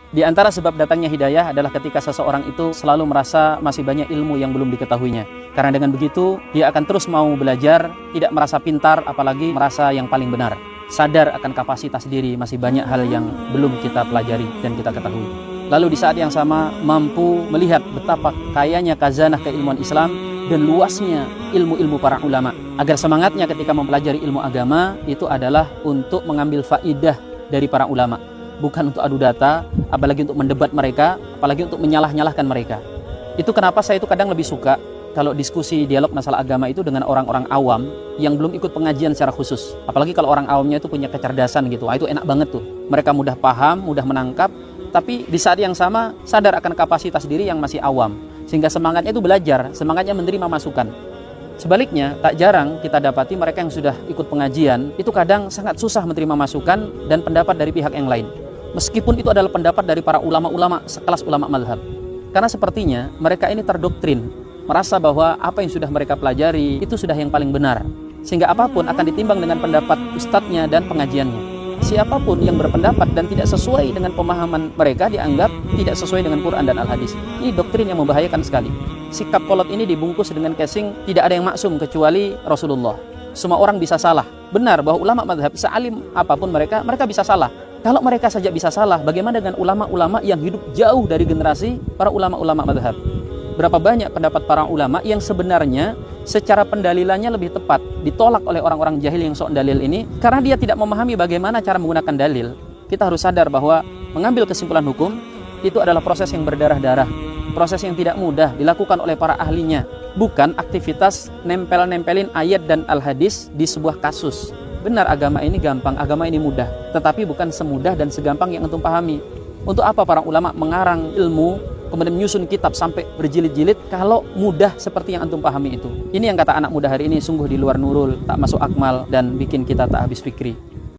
Di antara sebab datangnya hidayah adalah ketika seseorang itu selalu merasa masih banyak ilmu yang belum diketahuinya. Karena dengan begitu, dia akan terus mau belajar, tidak merasa pintar, apalagi merasa yang paling benar. Sadar akan kapasitas diri, masih banyak hal yang belum kita pelajari dan kita ketahui. Lalu di saat yang sama, mampu melihat betapa kayanya khazanah keilmuan Islam dan luasnya ilmu-ilmu para ulama. Agar semangatnya ketika mempelajari ilmu agama, itu adalah untuk mengambil faidah dari para ulama. Bukan untuk adu data, apalagi untuk mendebat mereka, apalagi untuk menyalah-nyalahkan mereka. Itu kenapa saya itu kadang lebih suka kalau diskusi dialog masalah agama itu dengan orang-orang awam yang belum ikut pengajian secara khusus. Apalagi kalau orang awamnya itu punya kecerdasan gitu, itu enak banget tuh. Mereka mudah paham, mudah menangkap, tapi di saat yang sama sadar akan kapasitas diri yang masih awam. Sehingga semangatnya itu belajar, semangatnya menerima masukan. Sebaliknya, tak jarang kita dapati mereka yang sudah ikut pengajian, itu kadang sangat susah menerima masukan dan pendapat dari pihak yang lain. Meskipun itu adalah pendapat dari para ulama-ulama sekelas ulama mazhab. Karena sepertinya mereka ini terdoktrin, merasa bahwa apa yang sudah mereka pelajari itu sudah yang paling benar. Sehingga apapun akan ditimbang dengan pendapat ustadznya dan pengajiannya. Siapapun yang berpendapat dan tidak sesuai dengan pemahaman mereka dianggap tidak sesuai dengan Quran dan Al-Hadis. Ini doktrin yang membahayakan sekali. Sikap kolot ini dibungkus dengan casing tidak ada yang maksum kecuali Rasulullah. Semua orang bisa salah. Benar bahwa ulama mazhab sealim apapun mereka bisa salah. Kalau mereka saja bisa salah, bagaimana dengan ulama-ulama yang hidup jauh dari generasi para ulama-ulama mazhab? Berapa banyak pendapat para ulama yang sebenarnya secara pendalilannya lebih tepat ditolak oleh orang-orang jahil yang sok dalil ini karena dia tidak memahami bagaimana cara menggunakan dalil. Kita harus sadar bahwa mengambil kesimpulan hukum itu adalah proses yang berdarah-darah, proses yang tidak mudah dilakukan oleh para ahlinya, bukan aktivitas nempel-nempelin ayat dan al-hadis di sebuah kasus. Benar agama ini gampang, agama ini mudah, tetapi bukan semudah dan segampang yang antum pahami. Untuk apa para ulama mengarang ilmu kemudian menyusun kitab sampai berjilid-jilid kalau mudah seperti yang antum pahami itu? Ini yang kata anak muda hari ini sungguh di luar nurul, tak masuk akmal dan bikin kita tak habis fikri.